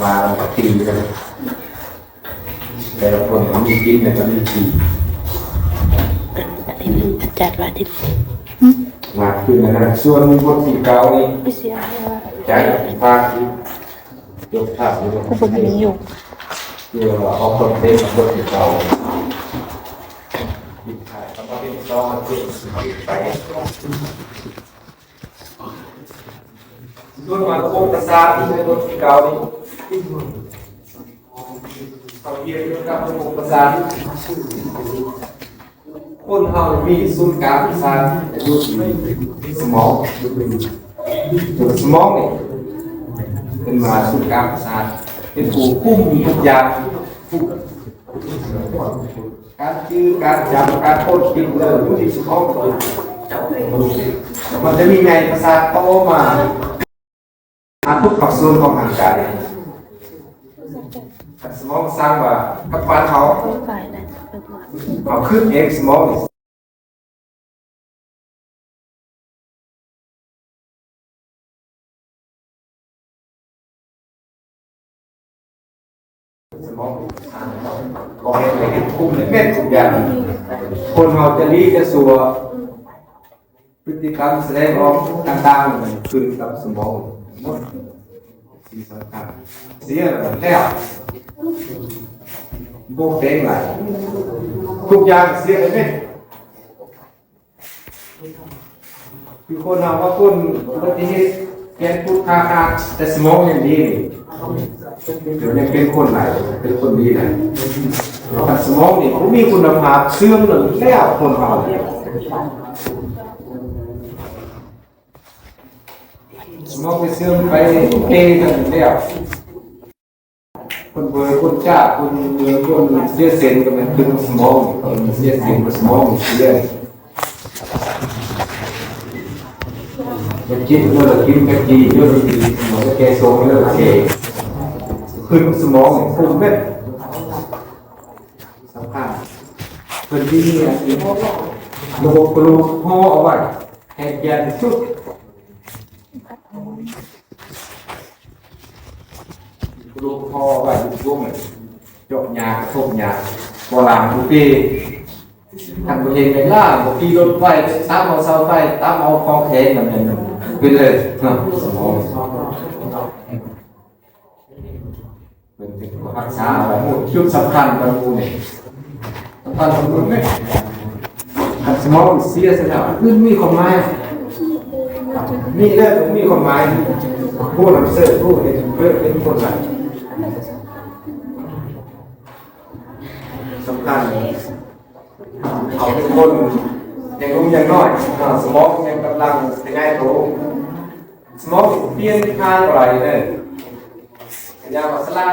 มาตีกันแต่ละคนก็มีกินแต่ก็มีตีอันนี้มันจัดว่าที่มาขึ้นนะส่วนพวกที่เก่านี่ ไม่เสียว่า ใจภาคที่ยกภาพยก ผมมีอยู่ เดี๋ยวเอาคนเต้นพวกที่เก่าหยิบถ่ายแล้วก็เป็นซ้อมมาเต้นไปส่วนมาโคตรศาสตร์ที่เป็นพวกที่เก่านี่เขาเรียกว่าโคตรศาสตร์คนเรามีศูนย์กลางประสาทอยู่ที่สมองตัวสมองนี่เป็นมาศูนย์กลางประสาทเป็นผู้คุมทุกอย่างการชื่อการจำการพูดกินเลยอยู่ที่สมองมันจะมีไงประสาทโตมาทุกส่วนของร่างกายสมองสร้างว่ากับบ้านเขาฝ่ายนั้นเอาขึ้นเองสมองสมองก็เห็นเห็นคุมเม็ดทุกอย่างคนเราจะรีจะสัวพฤติกรรมแสดงออกต่างๆขึ้นกับสมองหมดสิ่งสำคัญเสียแล้วโบกเด้งไหลทุกอย่างเสียไปเนี่ยคือคนเราว่าคนปฏิเหตุแกนพูดคาแต่สมองยังดีเดี๋ยวยังเป็นคนไหนเป็นคนดีไหนแต่สมองนี่เขามีคุณภาพเสื่อมหนึ่งแล้วคนเราสมองไปเสื่อมไปเกย์กันแล้วคนเบอร์คนจ้าคนเบอร์คนเสียเซนก็เป็นตึงสมองคนเสียเซนกับสมองเสียจะกินเมื่อกินกะทิเยอะดีสมองจะแกโซ่เยอะเกขึ้นสมองฟุ้งเม็ดสำคัญเป็นที่นี่ระบบกรูห่อเอาไว้ให้แกนสุดลูกพ่อว่าลูกพวกมันจบยาทบยาโบราณทุกปีทำตัวเองในล่าบางทีรถไฟตามเอาเสาไฟตามเอาคลองเทนแบบนี้เป็นเลยสมองเป็นรักษาอะไรหมดชุดสำคัญบางมูนี่สำคัญบางมูนี่สมองเสียสแล้วขึ้นมีความหมายมีเรื่องมีความหมายผู้นำเสนอผู้เห็นเพื่อเป็นคนไหนสำคัญเขาเป็นคนยังรู้ยังน้อยสมองยังกำลังเป็นไงโตสมองเปลี่ยนทางอะไรเนี่ยอย่างว่าสลา